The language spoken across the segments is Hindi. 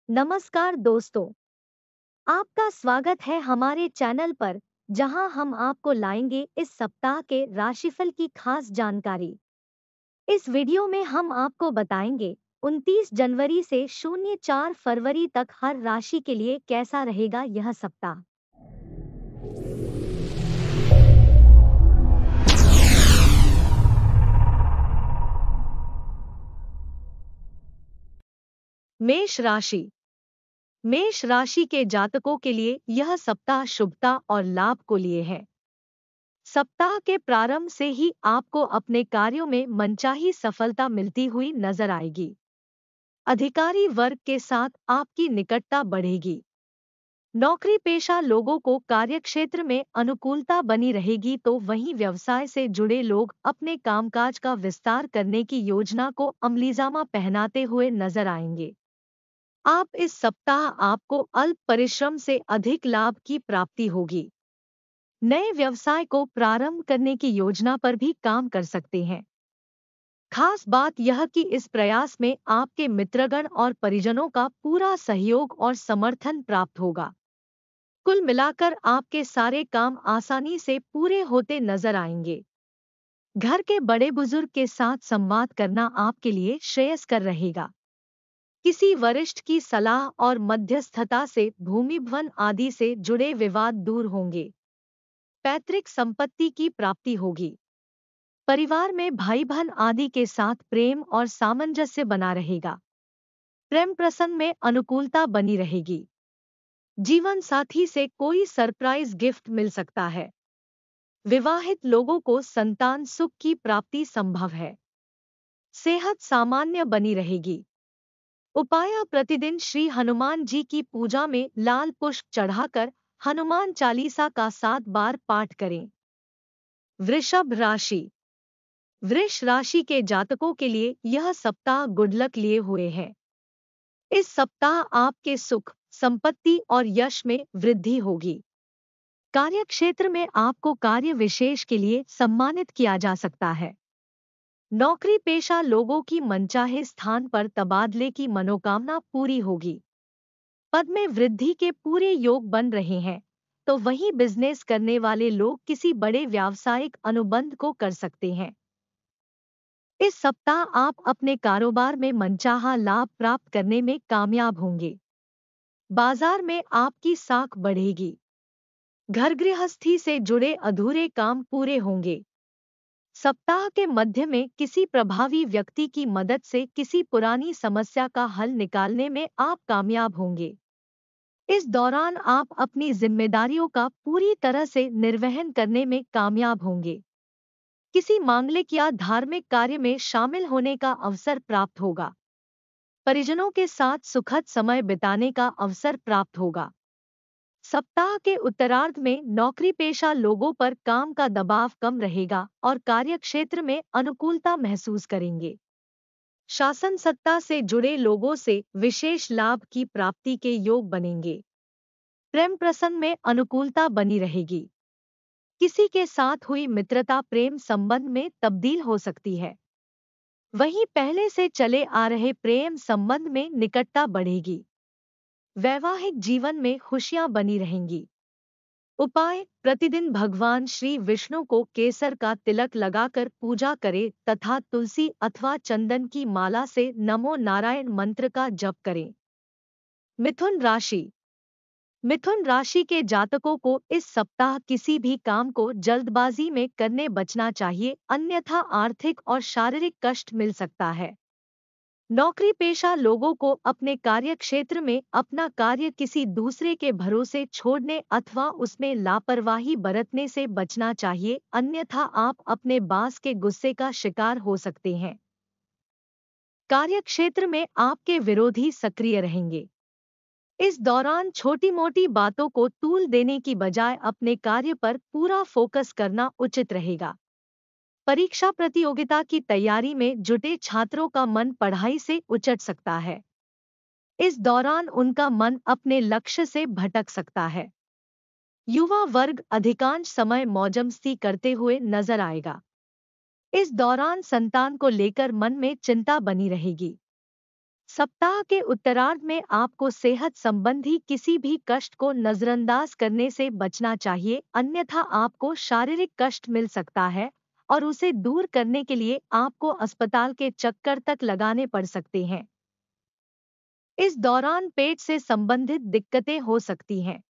नमस्कार दोस्तों, आपका स्वागत है हमारे चैनल पर, जहां हम आपको लाएंगे इस सप्ताह के राशिफल की खास जानकारी। इस वीडियो में हम आपको बताएंगे 29 जनवरी से 04 फरवरी तक हर राशि के लिए कैसा रहेगा यह सप्ताह। मेष राशि। मेष राशि के जातकों के लिए यह सप्ताह शुभता और लाभ को लिए है। सप्ताह के प्रारंभ से ही आपको अपने कार्यों में मनचाही सफलता मिलती हुई नजर आएगी। अधिकारी वर्ग के साथ आपकी निकटता बढ़ेगी। नौकरी पेशा लोगों को कार्यक्षेत्र में अनुकूलता बनी रहेगी, तो वहीं व्यवसाय से जुड़े लोग अपने कामकाज का विस्तार करने की योजना को अमलीजामा पहनाते हुए नजर आएंगे। आप इस सप्ताह आपको अल्प परिश्रम से अधिक लाभ की प्राप्ति होगी। नए व्यवसाय को प्रारंभ करने की योजना पर भी काम कर सकते हैं। खास बात यह कि इस प्रयास में आपके मित्रगण और परिजनों का पूरा सहयोग और समर्थन प्राप्त होगा। कुल मिलाकर आपके सारे काम आसानी से पूरे होते नजर आएंगे। घर के बड़े बुजुर्ग के साथ संवाद करना आपके लिए श्रेयस्कर रहेगा। किसी वरिष्ठ की सलाह और मध्यस्थता से भूमि भवन आदि से जुड़े विवाद दूर होंगे। पैतृक संपत्ति की प्राप्ति होगी। परिवार में भाई बहन आदि के साथ प्रेम और सामंजस्य बना रहेगा। प्रेम प्रसंग में अनुकूलता बनी रहेगी। जीवन साथी से कोई सरप्राइज गिफ्ट मिल सकता है। विवाहित लोगों को संतान सुख की प्राप्ति संभव है। सेहत सामान्य बनी रहेगी। उपाय: प्रतिदिन श्री हनुमान जी की पूजा में लाल पुष्प चढ़ाकर हनुमान चालीसा का 7 बार पाठ करें। वृषभ राशि। वृष राशि के जातकों के लिए यह सप्ताह गुडलक लिए हुए है। इस सप्ताह आपके सुख, संपत्ति और यश में वृद्धि होगी। कार्यक्षेत्र में आपको कार्य विशेष के लिए सम्मानित किया जा सकता है। नौकरी पेशा लोगों की मनचाहे स्थान पर तबादले की मनोकामना पूरी होगी। पद में वृद्धि के पूरे योग बन रहे हैं, तो वहीं बिजनेस करने वाले लोग किसी बड़े व्यावसायिक अनुबंध को कर सकते हैं। इस सप्ताह आप अपने कारोबार में मनचाहा लाभ प्राप्त करने में कामयाब होंगे। बाजार में आपकी साख बढ़ेगी। घर गृहस्थी से जुड़े अधूरे काम पूरे होंगे। सप्ताह के मध्य में किसी प्रभावी व्यक्ति की मदद से किसी पुरानी समस्या का हल निकालने में आप कामयाब होंगे। इस दौरान आप अपनी जिम्मेदारियों का पूरी तरह से निर्वहन करने में कामयाब होंगे। किसी मांगलिक या धार्मिक कार्य में शामिल होने का अवसर प्राप्त होगा। परिजनों के साथ सुखद समय बिताने का अवसर प्राप्त होगा। सप्ताह के उत्तरार्ध में नौकरी पेशा लोगों पर काम का दबाव कम रहेगा और कार्यक्षेत्र में अनुकूलता महसूस करेंगे। शासन सत्ता से जुड़े लोगों से विशेष लाभ की प्राप्ति के योग बनेंगे। प्रेम प्रसंग में अनुकूलता बनी रहेगी। किसी के साथ हुई मित्रता प्रेम संबंध में तब्दील हो सकती है। वहीं पहले से चले आ रहे प्रेम संबंध में निकटता बढ़ेगी। वैवाहिक जीवन में खुशियां बनी रहेंगी। उपाय: प्रतिदिन भगवान श्री विष्णु को केसर का तिलक लगाकर पूजा करें तथा तुलसी अथवा चंदन की माला से नमो नारायण मंत्र का जप करें। मिथुन राशि। मिथुन राशि के जातकों को इस सप्ताह किसी भी काम को जल्दबाजी में करने बचना चाहिए, अन्यथा आर्थिक और शारीरिक कष्ट मिल सकता है। नौकरी पेशा लोगों को अपने कार्यक्षेत्र में अपना कार्य किसी दूसरे के भरोसे छोड़ने अथवा उसमें लापरवाही बरतने से बचना चाहिए, अन्यथा आप अपने बॉस के गुस्से का शिकार हो सकते हैं। कार्यक्षेत्र में आपके विरोधी सक्रिय रहेंगे। इस दौरान छोटी मोटी बातों को तूल देने की बजाय अपने कार्य पर पूरा फोकस करना उचित रहेगा। परीक्षा प्रतियोगिता की तैयारी में जुटे छात्रों का मन पढ़ाई से उचट सकता है। इस दौरान उनका मन अपने लक्ष्य से भटक सकता है। युवा वर्ग अधिकांश समय मौजमस्ती करते हुए नजर आएगा। इस दौरान संतान को लेकर मन में चिंता बनी रहेगी। सप्ताह के उत्तरार्ध में आपको सेहत संबंधी किसी भी कष्ट को नजरअंदाज करने से बचना चाहिए, अन्यथा आपको शारीरिक कष्ट मिल सकता है और उसे दूर करने के लिए आपको अस्पताल के चक्कर तक लगाने पड़ सकते हैं। इस दौरान पेट से संबंधित दिक्कतें हो सकती हैं।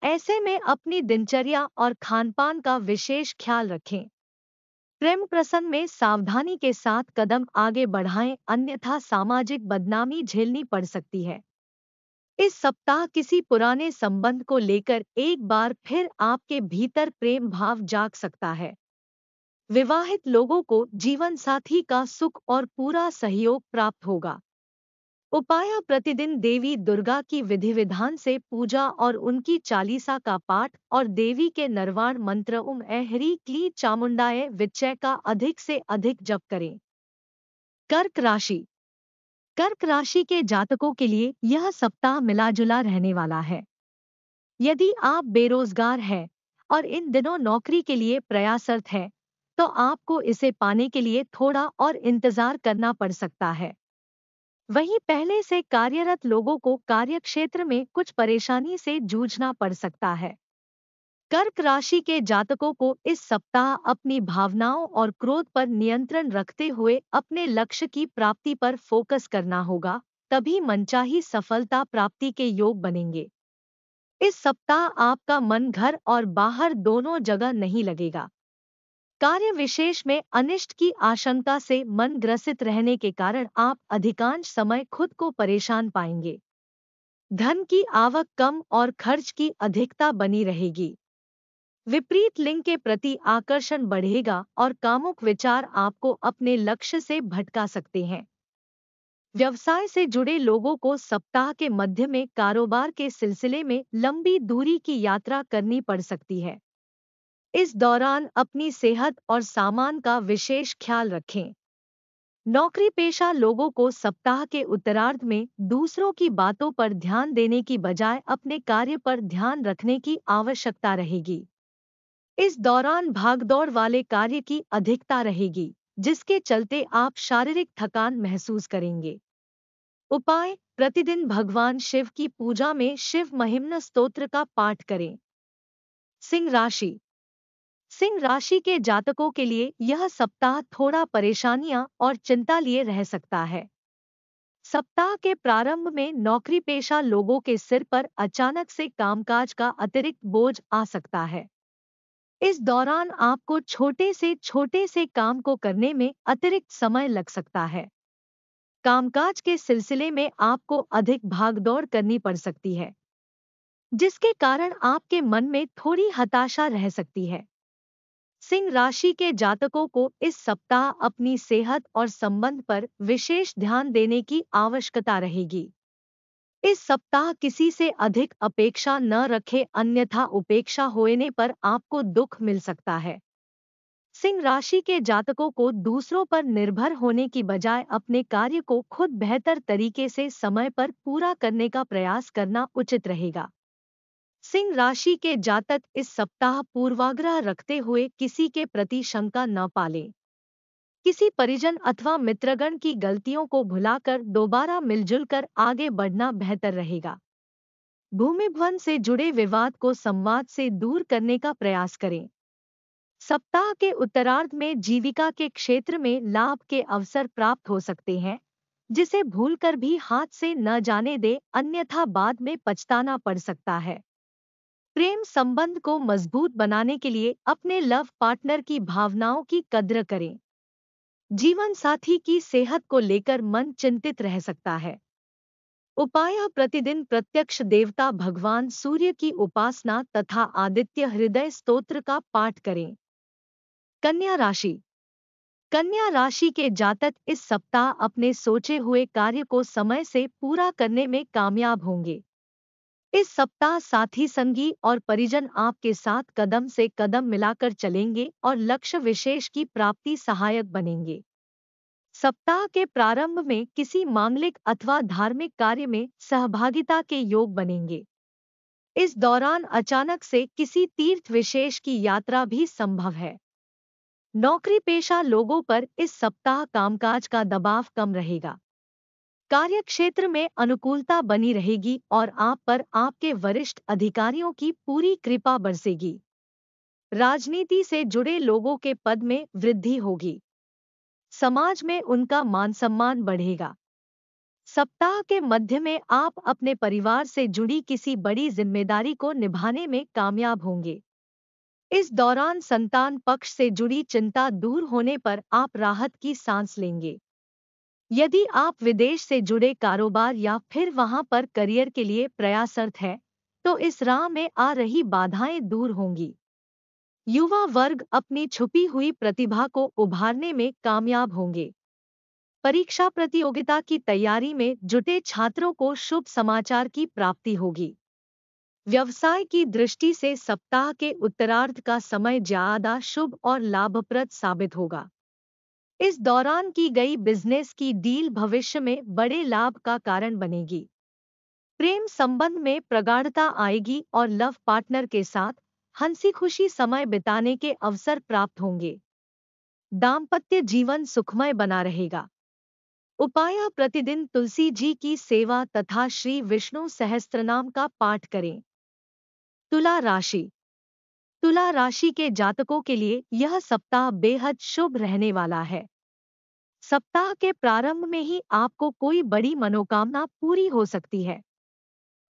ऐसे में अपनी दिनचर्या और खानपान का विशेष ख्याल रखें। प्रेम प्रसंग में सावधानी के साथ कदम आगे बढ़ाएं, अन्यथा सामाजिक बदनामी झेलनी पड़ सकती है। इस सप्ताह किसी पुराने संबंध को लेकर एक बार फिर आपके भीतर प्रेम भाव जाग सकता है। विवाहित लोगों को जीवन साथी का सुख और पूरा सहयोग प्राप्त होगा। उपाय: प्रतिदिन देवी दुर्गा की विधि विधान से पूजा और उनकी चालीसा का पाठ और देवी के नरवाण मंत्र ओम ऐं ह्रीं क्लीं चामुंडाय विच्चय का अधिक से अधिक जप करें। कर्क राशि। कर्क राशि के जातकों के लिए यह सप्ताह मिला-जुला रहने वाला है। यदि आप बेरोजगार हैं और इन दिनों नौकरी के लिए प्रयासरत हैं, तो आपको इसे पाने के लिए थोड़ा और इंतजार करना पड़ सकता है। वहीं पहले से कार्यरत लोगों को कार्यक्षेत्र में कुछ परेशानी से जूझना पड़ सकता है। कर्क राशि के जातकों को इस सप्ताह अपनी भावनाओं और क्रोध पर नियंत्रण रखते हुए अपने लक्ष्य की प्राप्ति पर फोकस करना होगा, तभी मनचाही सफलता प्राप्ति के योग बनेंगे। इस सप्ताह आपका मन घर और बाहर दोनों जगह नहीं लगेगा। कार्य विशेष में अनिष्ट की आशंका से मन ग्रसित रहने के कारण आप अधिकांश समय खुद को परेशान पाएंगे। धन की आवक कम और खर्च की अधिकता बनी रहेगी। विपरीत लिंग के प्रति आकर्षण बढ़ेगा और कामुक विचार आपको अपने लक्ष्य से भटका सकते हैं। व्यवसाय से जुड़े लोगों को सप्ताह के मध्य में कारोबार के सिलसिले में लंबी दूरी की यात्रा करनी पड़ सकती है। इस दौरान अपनी सेहत और सामान का विशेष ख्याल रखें। नौकरी पेशा लोगों को सप्ताह के उत्तरार्ध में दूसरों की बातों पर ध्यान देने की बजाय अपने कार्य पर ध्यान रखने की आवश्यकता रहेगी। इस दौरान भागदौड़ वाले कार्य की अधिकता रहेगी, जिसके चलते आप शारीरिक थकान महसूस करेंगे। उपाय: प्रतिदिन भगवान शिव की पूजा में शिव महिम्न स्तोत्र का पाठ करें। सिंह राशि। सिंह राशि के जातकों के लिए यह सप्ताह थोड़ा परेशानियां और चिंता लिए रह सकता है। सप्ताह के प्रारंभ में नौकरी पेशा लोगों के सिर पर अचानक से कामकाज का अतिरिक्त बोझ आ सकता है। इस दौरान आपको छोटे से काम को करने में अतिरिक्त समय लग सकता है। कामकाज के सिलसिले में आपको अधिक भागदौड़ करनी पड़ सकती है, जिसके कारण आपके मन में थोड़ी हताशा रह सकती है। सिंह राशि के जातकों को इस सप्ताह अपनी सेहत और संबंध पर विशेष ध्यान देने की आवश्यकता रहेगी। इस सप्ताह किसी से अधिक अपेक्षा न रखें, अन्यथा उपेक्षा होने पर आपको दुख मिल सकता है। सिंह राशि के जातकों को दूसरों पर निर्भर होने की बजाय अपने कार्य को खुद बेहतर तरीके से समय पर पूरा करने का प्रयास करना उचित रहेगा। सिंह राशि के जातक इस सप्ताह पूर्वाग्रह रखते हुए किसी के प्रति शंका न पालें। किसी परिजन अथवा मित्रगण की गलतियों को भुलाकर दोबारा मिलजुल कर आगे बढ़ना बेहतर रहेगा। भूमि भवन से जुड़े विवाद को संवाद से दूर करने का प्रयास करें। सप्ताह के उत्तरार्ध में जीविका के क्षेत्र में लाभ के अवसर प्राप्त हो सकते हैं, जिसे भूलकर भी हाथ से न जाने दे, अन्यथा बाद में पछताना पड़ सकता है। प्रेम संबंध को मजबूत बनाने के लिए अपने लव पार्टनर की भावनाओं की कद्र करें। जीवन साथी की सेहत को लेकर मन चिंतित रह सकता है। उपाय: प्रतिदिन प्रत्यक्ष देवता भगवान सूर्य की उपासना तथा आदित्य हृदय स्तोत्र का पाठ करें। कन्या राशि। कन्या राशि के जातक इस सप्ताह अपने सोचे हुए कार्य को समय से पूरा करने में कामयाब होंगे। इस सप्ताह साथी संगी और परिजन आपके साथ कदम से कदम मिलाकर चलेंगे और लक्ष्य विशेष की प्राप्ति सहायक बनेंगे। सप्ताह के प्रारंभ में किसी मांगलिक अथवा धार्मिक कार्य में सहभागिता के योग बनेंगे। इस दौरान अचानक से किसी तीर्थ विशेष की यात्रा भी संभव है। नौकरी पेशा लोगों पर इस सप्ताह कामकाज का दबाव कम रहेगा। कार्यक्षेत्र में अनुकूलता बनी रहेगी और आप पर आपके वरिष्ठ अधिकारियों की पूरी कृपा बरसेगी। राजनीति से जुड़े लोगों के पद में वृद्धि होगी। समाज में उनका मान सम्मान बढ़ेगा। सप्ताह के मध्य में आप अपने परिवार से जुड़ी किसी बड़ी जिम्मेदारी को निभाने में कामयाब होंगे। इस दौरान संतान पक्ष से जुड़ी चिंता दूर होने पर आप राहत की सांस लेंगे। यदि आप विदेश से जुड़े कारोबार या फिर वहां पर करियर के लिए प्रयासरत हैं, तो इस राह में आ रही बाधाएं दूर होंगी। युवा वर्ग अपनी छुपी हुई प्रतिभा को उभारने में कामयाब होंगे। परीक्षा प्रतियोगिता की तैयारी में जुटे छात्रों को शुभ समाचार की प्राप्ति होगी। व्यवसाय की दृष्टि से सप्ताह के उत्तरार्ध का समय ज्यादा शुभ और लाभप्रद साबित होगा। इस दौरान की गई बिजनेस की डील भविष्य में बड़े लाभ का कारण बनेगी। प्रेम संबंध में प्रगाढ़ता आएगी और लव पार्टनर के साथ हंसी खुशी समय बिताने के अवसर प्राप्त होंगे। दाम्पत्य जीवन सुखमय बना रहेगा। उपाय: प्रतिदिन तुलसी जी की सेवा तथा श्री विष्णु सहस्त्रनाम का पाठ करें। तुला राशि। तुला राशि के जातकों के लिए यह सप्ताह बेहद शुभ रहने वाला है। सप्ताह के प्रारंभ में ही आपको कोई बड़ी मनोकामना पूरी हो सकती है।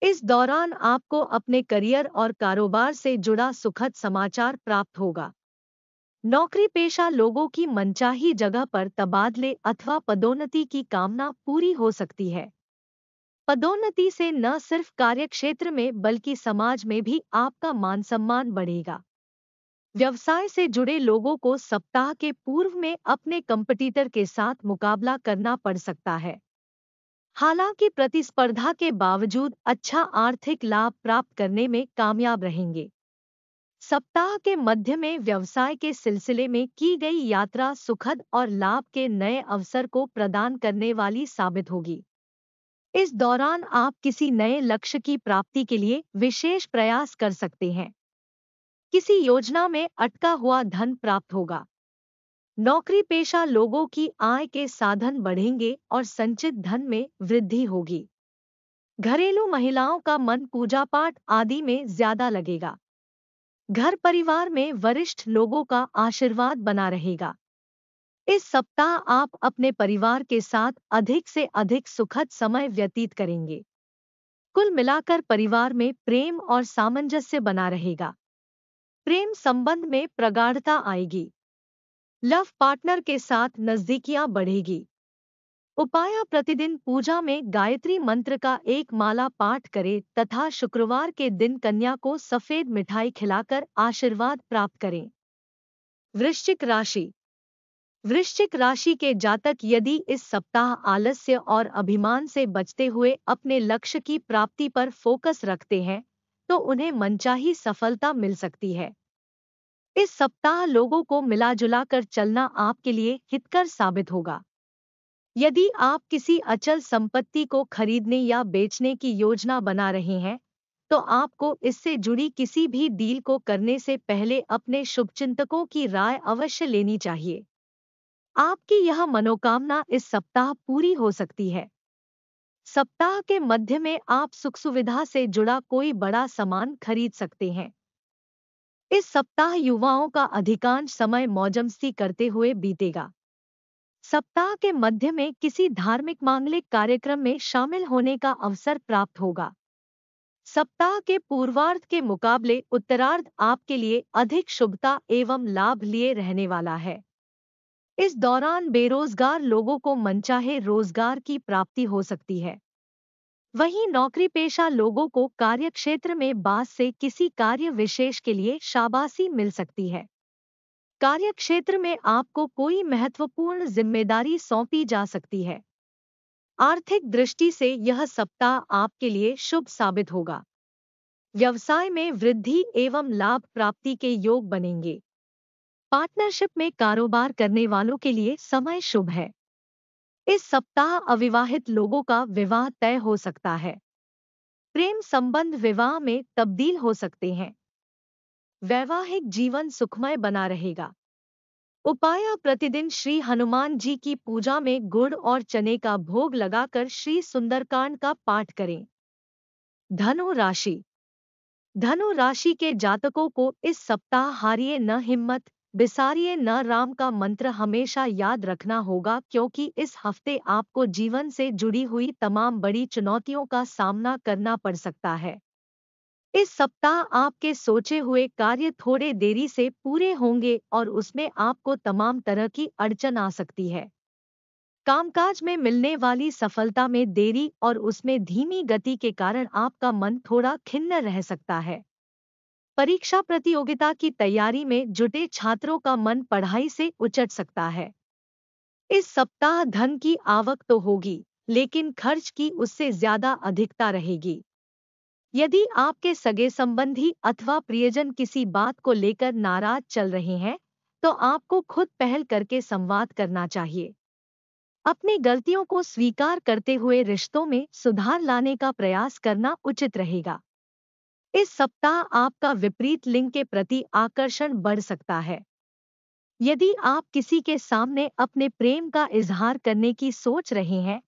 इस दौरान आपको अपने करियर और कारोबार से जुड़ा सुखद समाचार प्राप्त होगा। नौकरी पेशा लोगों की मनचाही जगह पर तबादले अथवा पदोन्नति की कामना पूरी हो सकती है। पदोन्नति से न सिर्फ कार्यक्षेत्र में बल्कि समाज में भी आपका मान सम्मान बढ़ेगा। व्यवसाय से जुड़े लोगों को सप्ताह के पूर्व में अपने कंपटीटर के साथ मुकाबला करना पड़ सकता है। हालांकि प्रतिस्पर्धा के बावजूद अच्छा आर्थिक लाभ प्राप्त करने में कामयाब रहेंगे। सप्ताह के मध्य में व्यवसाय के सिलसिले में की गई यात्रा सुखद और लाभ के नए अवसर को प्रदान करने वाली साबित होगी। इस दौरान आप किसी नए लक्ष्य की प्राप्ति के लिए विशेष प्रयास कर सकते हैं। किसी योजना में अटका हुआ धन प्राप्त होगा। नौकरी पेशा लोगों की आय के साधन बढ़ेंगे और संचित धन में वृद्धि होगी। घरेलू महिलाओं का मन पूजा पाठ आदि में ज्यादा लगेगा। घर परिवार में वरिष्ठ लोगों का आशीर्वाद बना रहेगा। इस सप्ताह आप अपने परिवार के साथ अधिक से अधिक सुखद समय व्यतीत करेंगे। कुल मिलाकर परिवार में प्रेम और सामंजस्य बना रहेगा। प्रेम संबंध में प्रगाढ़ता आएगी। लव पार्टनर के साथ नजदीकियां बढ़ेगी। उपाय: प्रतिदिन पूजा में गायत्री मंत्र का एक माला पाठ करें तथा शुक्रवार के दिन कन्या को सफेद मिठाई खिलाकर आशीर्वाद प्राप्त करें। वृश्चिक राशि। वृश्चिक राशि के जातक यदि इस सप्ताह आलस्य और अभिमान से बचते हुए अपने लक्ष्य की प्राप्ति पर फोकस रखते हैं, तो उन्हें मनचाही सफलता मिल सकती है। इस सप्ताह लोगों को मिला-जुला कर चलना आपके लिए हितकर साबित होगा। यदि आप किसी अचल संपत्ति को खरीदने या बेचने की योजना बना रहे हैं, तो आपको इससे जुड़ी किसी भी डील को करने से पहले अपने शुभचिंतकों की राय अवश्य लेनी चाहिए। आपकी यह मनोकामना इस सप्ताह पूरी हो सकती है। सप्ताह के मध्य में आप सुख सुविधा से जुड़ा कोई बड़ा सामान खरीद सकते हैं। इस सप्ताह युवाओं का अधिकांश समय मौजमस्ती करते हुए बीतेगा। सप्ताह के मध्य में किसी धार्मिक मांगलिक कार्यक्रम में शामिल होने का अवसर प्राप्त होगा। सप्ताह के पूर्वार्ध के मुकाबले उत्तरार्ध आपके लिए अधिक शुभता एवं लाभ लिए रहने वाला है। इस दौरान बेरोजगार लोगों को मनचाहे रोजगार की प्राप्ति हो सकती है। वहीं नौकरी पेशा लोगों को कार्यक्षेत्र में बास से किसी कार्य विशेष के लिए शाबाशी मिल सकती है। कार्यक्षेत्र में आपको कोई महत्वपूर्ण जिम्मेदारी सौंपी जा सकती है। आर्थिक दृष्टि से यह सप्ताह आपके लिए शुभ साबित होगा। व्यवसाय में वृद्धि एवं लाभ प्राप्ति के योग बनेंगे। पार्टनरशिप में कारोबार करने वालों के लिए समय शुभ है। इस सप्ताह अविवाहित लोगों का विवाह तय हो सकता है। प्रेम संबंध विवाह में तब्दील हो सकते हैं। वैवाहिक जीवन सुखमय बना रहेगा। उपाय: प्रतिदिन श्री हनुमान जी की पूजा में गुड़ और चने का भोग लगाकर श्री सुंदरकांड का पाठ करें। धनु राशि। धनु राशि के जातकों को इस सप्ताह हारिए न हिम्मत, बिसारिए न राम का मंत्र हमेशा याद रखना होगा, क्योंकि इस हफ्ते आपको जीवन से जुड़ी हुई तमाम बड़ी चुनौतियों का सामना करना पड़ सकता है। इस सप्ताह आपके सोचे हुए कार्य थोड़े देरी से पूरे होंगे और उसमें आपको तमाम तरह की अड़चन आ सकती है। कामकाज में मिलने वाली सफलता में देरी और उसमें धीमी गति के कारण आपका मन थोड़ा खिन्न रह सकता है। परीक्षा प्रतियोगिता की तैयारी में जुटे छात्रों का मन पढ़ाई से उचट सकता है। इस सप्ताह धन की आवक तो होगी, लेकिन खर्च की उससे ज्यादा अधिकता रहेगी। यदि आपके सगे संबंधी अथवा प्रियजन किसी बात को लेकर नाराज चल रहे हैं, तो आपको खुद पहल करके संवाद करना चाहिए। अपनी गलतियों को स्वीकार करते हुए रिश्तों में सुधार लाने का प्रयास करना उचित रहेगा। इस सप्ताह आपका विपरीत लिंग के प्रति आकर्षण बढ़ सकता है। यदि आप किसी के सामने अपने प्रेम का इजहार करने की सोच रहे हैं,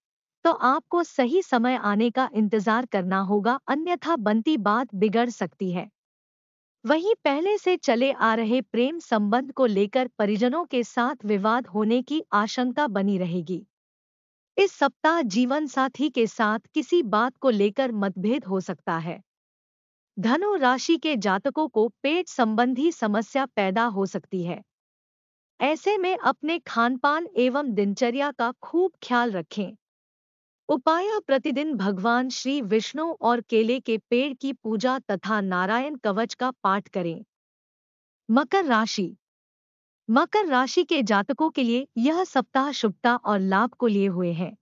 तो आपको सही समय आने का इंतजार करना होगा, अन्यथा बनती बात बिगड़ सकती है। वहीं पहले से चले आ रहे प्रेम संबंध को लेकर परिजनों के साथ विवाद होने की आशंका बनी रहेगी। इस सप्ताह जीवन साथी के साथ किसी बात को लेकर मतभेद हो सकता है। धनु राशि के जातकों को पेट संबंधी समस्या पैदा हो सकती है। ऐसे में अपने खानपान एवं दिनचर्या का खूब ख्याल रखें। उपाय: प्रतिदिन भगवान श्री विष्णु और केले के पेड़ की पूजा तथा नारायण कवच का पाठ करें। मकर राशि। मकर राशि के जातकों के लिए यह सप्ताह शुभता और लाभ को लिए हुए है।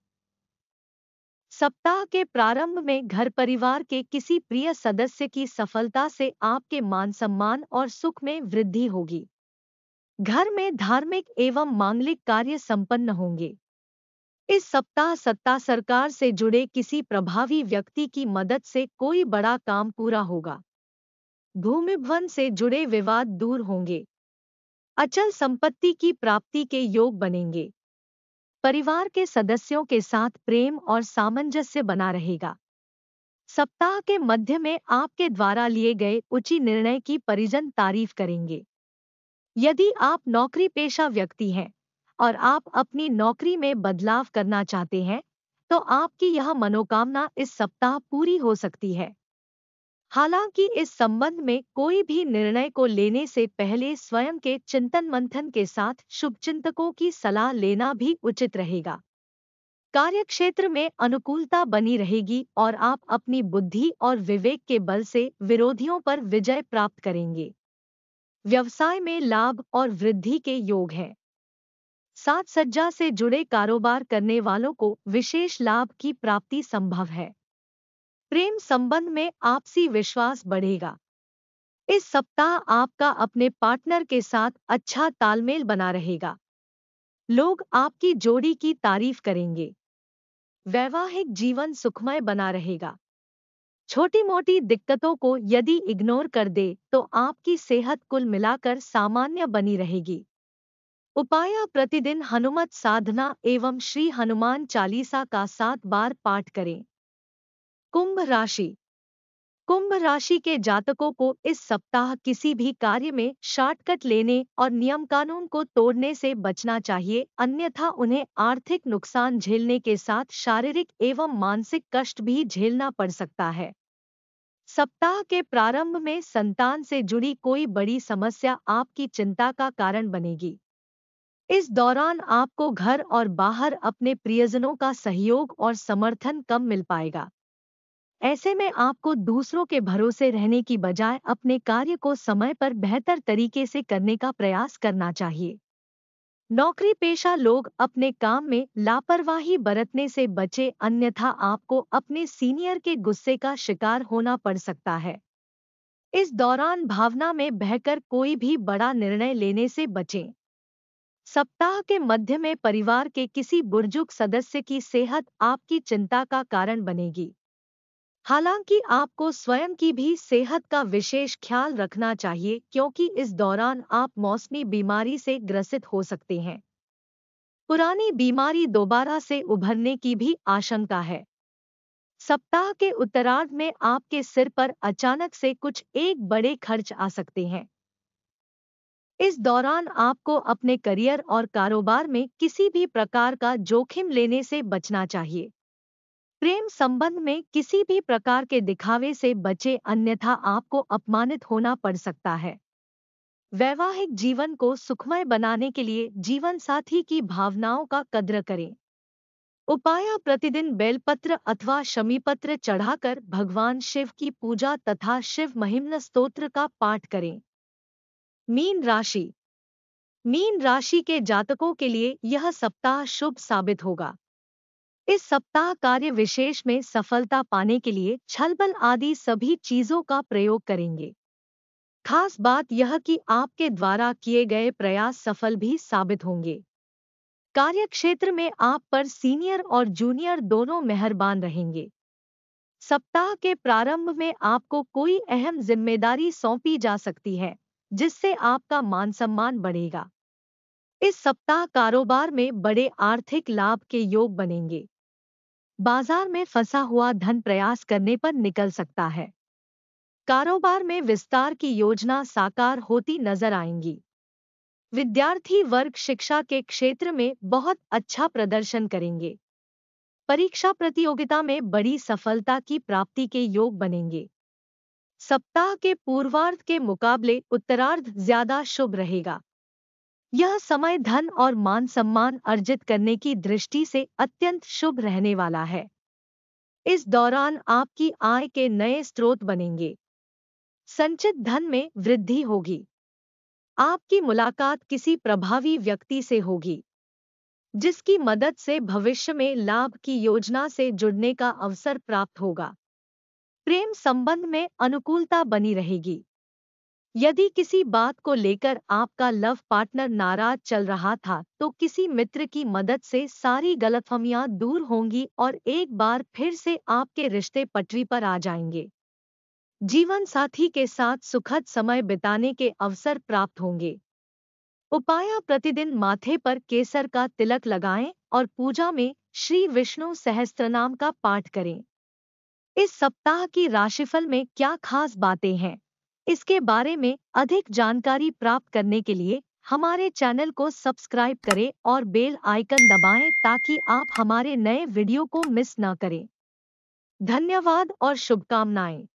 सप्ताह के प्रारंभ में घर परिवार के किसी प्रिय सदस्य की सफलता से आपके मान सम्मान और सुख में वृद्धि होगी। घर में धार्मिक एवं मांगलिक कार्य संपन्न होंगे। इस सप्ताह सत्ता सरकार से जुड़े किसी प्रभावी व्यक्ति की मदद से कोई बड़ा काम पूरा होगा। भूमि भवन से जुड़े विवाद दूर होंगे। अचल संपत्ति की प्राप्ति के योग बनेंगे। परिवार के सदस्यों के साथ प्रेम और सामंजस्य बना रहेगा। सप्ताह के मध्य में आपके द्वारा लिए गए उचित निर्णय की परिजन तारीफ करेंगे। यदि आप नौकरी पेशा व्यक्ति हैं और आप अपनी नौकरी में बदलाव करना चाहते हैं, तो आपकी यह मनोकामना इस सप्ताह पूरी हो सकती है। हालांकि इस संबंध में कोई भी निर्णय को लेने से पहले स्वयं के चिंतन मंथन के साथ शुभचिंतकों की सलाह लेना भी उचित रहेगा। कार्यक्षेत्र में अनुकूलता बनी रहेगी और आप अपनी बुद्धि और विवेक के बल से विरोधियों पर विजय प्राप्त करेंगे। व्यवसाय में लाभ और वृद्धि के योग हैं। साज सज्जा से जुड़े कारोबार करने वालों को विशेष लाभ की प्राप्ति संभव है। प्रेम संबंध में आपसी विश्वास बढ़ेगा। इस सप्ताह आपका अपने पार्टनर के साथ अच्छा तालमेल बना रहेगा। लोग आपकी जोड़ी की तारीफ करेंगे। वैवाहिक जीवन सुखमय बना रहेगा। छोटी मोटी दिक्कतों को यदि इग्नोर कर दे तो आपकी सेहत कुल मिलाकर सामान्य बनी रहेगी। उपाय: प्रतिदिन हनुमत साधना एवं श्री हनुमान चालीसा का 7 बार पाठ करें। कुंभ राशि। कुंभ राशि के जातकों को इस सप्ताह किसी भी कार्य में शॉर्टकट लेने और नियम कानून को तोड़ने से बचना चाहिए, अन्यथा उन्हें आर्थिक नुकसान झेलने के साथ शारीरिक एवं मानसिक कष्ट भी झेलना पड़ सकता है। सप्ताह के प्रारंभ में संतान से जुड़ी कोई बड़ी समस्या आपकी चिंता का कारण बनेगी। इस दौरान आपको घर और बाहर अपने प्रियजनों का सहयोग और समर्थन कम मिल पाएगा। ऐसे में आपको दूसरों के भरोसे रहने की बजाय अपने कार्य को समय पर बेहतर तरीके से करने का प्रयास करना चाहिए। नौकरी पेशा लोग अपने काम में लापरवाही बरतने से बचे, अन्यथा आपको अपने सीनियर के गुस्से का शिकार होना पड़ सकता है। इस दौरान भावना में बहकर कोई भी बड़ा निर्णय लेने से बचें। सप्ताह के मध्य में परिवार के किसी बुजुर्ग सदस्य की सेहत आपकी चिंता का कारण बनेगी। हालांकि आपको स्वयं की भी सेहत का विशेष ख्याल रखना चाहिए क्योंकि इस दौरान आप मौसमी बीमारी से ग्रसित हो सकते हैं। पुरानी बीमारी दोबारा से उभरने की भी आशंका है। सप्ताह के उत्तरार्ध में आपके सिर पर अचानक से कुछ एक बड़े खर्च आ सकते हैं। इस दौरान आपको अपने करियर और कारोबार में किसी भी प्रकार का जोखिम लेने से बचना चाहिए। प्रेम संबंध में किसी भी प्रकार के दिखावे से बचें, अन्यथा आपको अपमानित होना पड़ सकता है। वैवाहिक जीवन को सुखमय बनाने के लिए जीवन साथी की भावनाओं का कद्र करें। उपाय: प्रतिदिन बेलपत्र अथवा शमीपत्र चढ़ाकर भगवान शिव की पूजा तथा शिव महिम्न स्तोत्र का पाठ करें। मीन राशि। मीन राशि के जातकों के लिए यह सप्ताह शुभ साबित होगा। इस सप्ताह कार्य विशेष में सफलता पाने के लिए छलबल आदि सभी चीजों का प्रयोग करेंगे। खास बात यह कि आपके द्वारा किए गए प्रयास सफल भी साबित होंगे। कार्यक्षेत्र में आप पर सीनियर और जूनियर दोनों मेहरबान रहेंगे। सप्ताह के प्रारंभ में आपको कोई अहम जिम्मेदारी सौंपी जा सकती है, जिससे आपका मान सम्मान बढ़ेगा। इस सप्ताह कारोबार में बड़े आर्थिक लाभ के योग बनेंगे। बाजार में फंसा हुआ धन प्रयास करने पर निकल सकता है। कारोबार में विस्तार की योजना साकार होती नजर आएंगी। विद्यार्थी वर्ग शिक्षा के क्षेत्र में बहुत अच्छा प्रदर्शन करेंगे। परीक्षा प्रतियोगिता में बड़ी सफलता की प्राप्ति के योग बनेंगे। सप्ताह के पूर्वार्ध के मुकाबले उत्तरार्ध ज्यादा शुभ रहेगा। यह समय धन और मान सम्मान अर्जित करने की दृष्टि से अत्यंत शुभ रहने वाला है। इस दौरान आपकी आय के नए स्रोत बनेंगे। संचित धन में वृद्धि होगी। आपकी मुलाकात किसी प्रभावी व्यक्ति से होगी, जिसकी मदद से भविष्य में लाभ की योजना से जुड़ने का अवसर प्राप्त होगा। प्रेम संबंध में अनुकूलता बनी रहेगी। यदि किसी बात को लेकर आपका लव पार्टनर नाराज चल रहा था, तो किसी मित्र की मदद से सारी गलतफहमियां दूर होंगी और एक बार फिर से आपके रिश्ते पटरी पर आ जाएंगे। जीवन साथी के साथ सुखद समय बिताने के अवसर प्राप्त होंगे। उपाय: प्रतिदिन माथे पर केसर का तिलक लगाएं और पूजा में श्री विष्णु सहस्त्रनाम का पाठ करें। इस सप्ताह की राशिफल में क्या खास बातें हैं, इसके बारे में अधिक जानकारी प्राप्त करने के लिए हमारे चैनल को सब्सक्राइब करें और बेल आइकन दबाएं ताकि आप हमारे नए वीडियो को मिस न करें। धन्यवाद और शुभकामनाएं।